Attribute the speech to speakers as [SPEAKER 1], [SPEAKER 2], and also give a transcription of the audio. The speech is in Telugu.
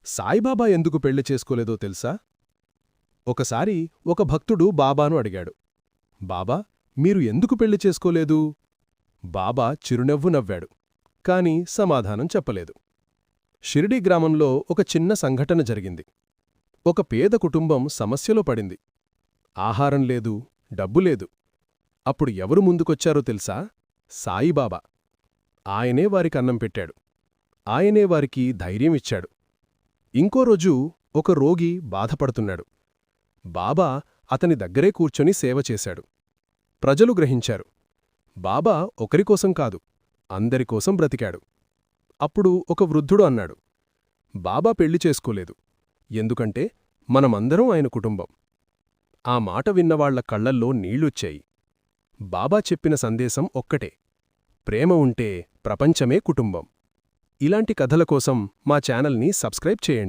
[SPEAKER 1] సాయిబాబా ఎందుకు పెళ్లి చేసుకోలేదో తెలుసా? ఒకసారి ఒక భక్తుడు బాబాను అడిగాడు, బాబా, మీరు ఎందుకు పెళ్లి చేసుకోలేదు? బాబా చిరునవ్వు నవ్వాడు, కాని సమాధానం చెప్పలేదు. షిరిడీ గ్రామంలో ఒక చిన్న సంఘటన జరిగింది. ఒక పేద కుటుంబం సమస్యలో పడింది. ఆహారం లేదు, డబ్బు లేదు. అప్పుడు ఎవరు ముందుకొచ్చారో తెలుసా? సాయిబాబా. ఆయనే వారికన్నం పెట్టాడు. ఆయనే వారికి ధైర్యం ఇచ్చాడు. ఇంకో రోజు ఒక రోగి బాధపడుతున్నాడు. బాబా అతని దగ్గరే కూర్చొని సేవ చేశాడు. ప్రజలు గ్రహించారు, బాబా ఒకరికోసం కాదు, అందరికోసం బ్రతికాడు. అప్పుడు ఒక వృద్ధుడు అన్నాడు, బాబా పెళ్లి చేసుకోలేదు, ఎందుకంటే మనమందరం ఆయన కుటుంబం. ఆ మాట విన్నవాళ్ల కళ్లల్లో నీళ్లొచ్చాయి. బాబా చెప్పిన సందేశం ఒక్కటే, ప్రేమ ఉంటే ప్రపంచమే కుటుంబం. ఇలాంటి కథల కోసం మా ఛానల్ని సబ్స్క్రైబ్ చేయండి.